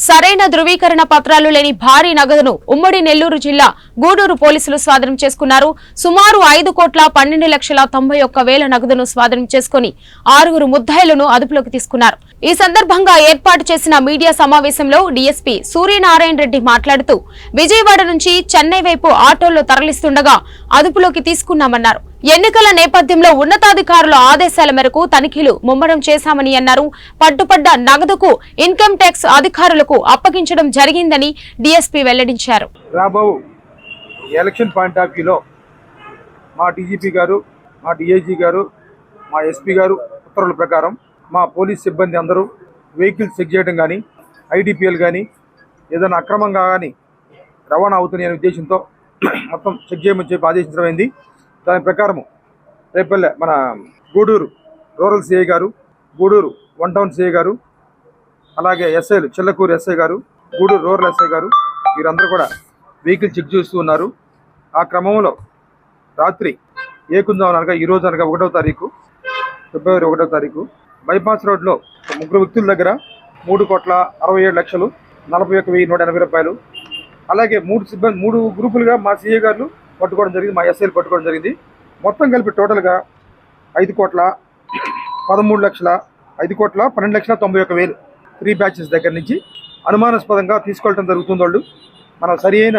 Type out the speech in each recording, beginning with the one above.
సరైన ధృవీకరణ పత్రాలు లేని భారీ నగదును ఉమ్మడి నెల్లూరు జిల్లా గూడూరు పోలీసులు స్వాధీనం చేసుకున్నారు. సుమారు 5,12,91,000 నగదును స్వాధీనం చేసుకుని 6 ముద్దాయిలను అదుపులోకి తీసుకున్నారు. ఈ సందర్భంగా ఏర్పాటు చేసిన మీడియా సమావేశంలో డీఎస్పీ సూర్యనారాయణ రెడ్డి మాట్లాడుతూ విజయవాడ నుంచి చెన్నై వైపు ఆటోల్లో తరలిస్తుండగా అదుపులోకి తీసుకున్నామన్నారు. ఎన్నికల నేపథ్యంలో ఉన్నతాధికారుల ఆదేశాల మేరకు తనిఖీలు ముమ్మరం చేశామని అన్నారు. పట్టుపడ్డ నగదుకు ఇన్కమ్ ట్యాక్స్ అధికారులకు అప్పగించడం జరిగిందని డీఎస్పీ వెల్లడించారు. రాబో ఎలక్షన్ పాయింట్ ఆఫ్ వ్యూలో మా డీజీపీ గారు, మా డీఐజీ గారు, మా ఎస్పీ గారు ఉత్తర్వుల ప్రకారం మా పోలీస్ సిబ్బంది అందరూ వెహికల్స్ చెక్ చేయడం కానీ, ఐడిపిఎల్ కానీ ఏదైనా అక్రమంగా కానీ రవాణా అవుతున్నాయనే ఉద్దేశంతో మొత్తం చెక్ చేయమని చెప్పి ఆదేశించడమైంది. దాని ప్రకారము రేపల్లె మన గూడూరు రూరల్ సిఐ గారు, గూడూరు 1 టౌన్ సిఐ గారు, అలాగే ఎస్ఐలు చిల్లకూరు ఎస్ఐ గారు, గూడూరు రూరల్ ఎస్ఐ గారు వీరందరూ కూడా వెహికల్ చెక్ చేస్తూ ఉన్నారు. ఆ క్రమంలో రాత్రి ఏకుందామనగా ఈరోజు అనగా 1వ తారీఖు ఫిబ్రవరి 1వ తారీఖు బైపాస్ రోడ్లో 3 వ్యక్తుల దగ్గర 3,67,40,180 రూపాయలు, అలాగే 3 గ్రూపులుగా మా సిఐ గారు పట్టుకోవడం జరిగింది, మా ఎస్ఐలు పట్టుకోవడం జరిగింది. మొత్తం కలిపి టోటల్గా 5,12,91,000 3 బ్యాచెస్ దగ్గర నుంచి అనుమానాస్పదంగా తీసుకెళ్ళడం జరుగుతుంది. వాళ్ళు మనం సరియైన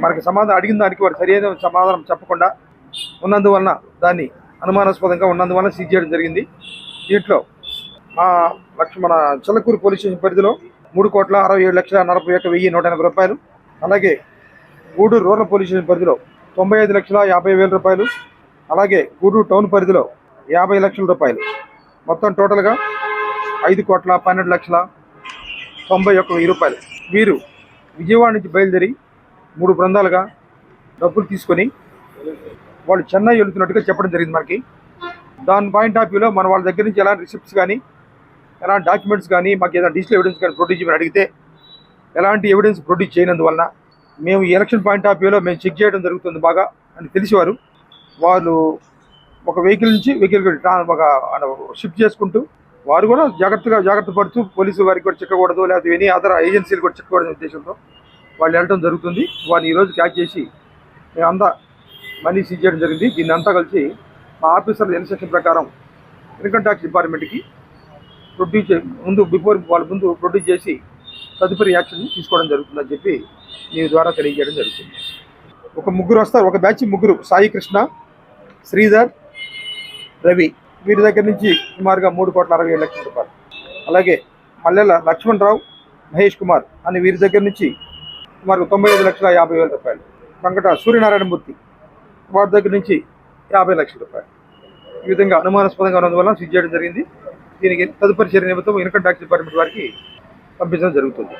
మనకి సమాధానం అడిగిన దానికి వారు సరియైన సమాధానం చెప్పకుండా ఉన్నందువలన దాన్ని అనుమానాస్పదంగా ఉన్నందువలన సీజ్ చేయడం జరిగింది. దీంట్లో మన చిల్లకూరు పోలీస్ స్టేషన్ పరిధిలో 3,67,40,180 రూపాయలు, అలాగే గూడూరు రూరల్ పోలీస్ స్టేషన్ పరిధిలో 95,50,000 రూపాయలు, అలాగే గూడూరు టౌన్ పరిధిలో 50 లక్షల రూపాయలు, మొత్తం టోటల్గా 5,12,91,000 రూపాయలు. వీరు విజయవాడ నుంచి బయలుదేరి 3 బృందాలుగా డబ్బులు తీసుకొని వాళ్ళు చెన్నై వెళుతున్నట్టుగా చెప్పడం జరిగింది మనకి. దాని పాయింట్ ఆఫ్ వ్యూలో మన వాళ్ళ దగ్గర నుంచి ఎలాంటి రిసిప్ట్స్ కానీ, ఎలాంటి డాక్యుమెంట్స్ కానీ, మాకు ఏదైనా డిజిటల్ ఎవిడెన్స్ కానీ ప్రొడ్యూస్ చేయమని అడిగితే ఎలాంటి ఎవిడెన్స్ ప్రొడ్యూస్ చేయనందువలన మేము ఈ ఎలక్షన్ పాయింట్ ఆఫ్ వ్యూలో మేము చెక్ చేయడం జరుగుతుంది బాగా అని తెలిసేవారు. వాళ్ళు ఒక వెహికల్ నుంచి వెహికల్ ఒక షిఫ్ట్ చేసుకుంటూ వారు కూడా జాగ్రత్త పడుతూ పోలీసు వారికి కూడా చిక్కకూడదు, లేకపోతే ఎనీ అదర్ ఏజెన్సీలు కూడా చిక్కకూడదు ఉద్దేశంతో వాళ్ళు వెళ్ళడం జరుగుతుంది. వారిని ఈరోజు క్యాచ్ చేసి మేమంతా మనీ సీజ్ చేయడం జరిగింది. దీన్ని అంతా కలిసి మా ఆఫీసర్ల ఇన్స్ట్రక్షన్ ప్రకారం ఇన్కమ్ ట్యాక్స్ డిపార్ట్మెంట్కి ముందు ప్రొడ్యూస్ చేసి తదుపరి యాక్షన్ తీసుకోవడం జరుగుతుందని చెప్పి మీ ద్వారా తెలియజేయడం జరుగుతుంది. ఒక 3 వస్తారు, ఒక బ్యాచ్ 3 సాయి కృష్ణ, శ్రీధర్, రవి వీరి దగ్గర నుంచి సుమారుగా 3,67,00,000 రూపాయలు, అలాగే మల్లెల లక్ష్మణరావు, మహేష్ కుమార్ అని వీరి దగ్గర నుంచి సుమారుగా 95,50,000 రూపాయలు, వెంకట సూర్యనారాయణమూర్తి వారి దగ్గర నుంచి 50 లక్షల రూపాయలు. ఈ విధంగా అనుమానాస్పదంగా ఉన్నందువల్ల సీజ్ చేయడం జరిగింది. దీనికి తదుపరి చర్య నిమిత్తం ఇన్కమ్ ట్యాక్స్ డిపార్ట్మెంట్ వారికి పంపించడం జరుగుతుంది.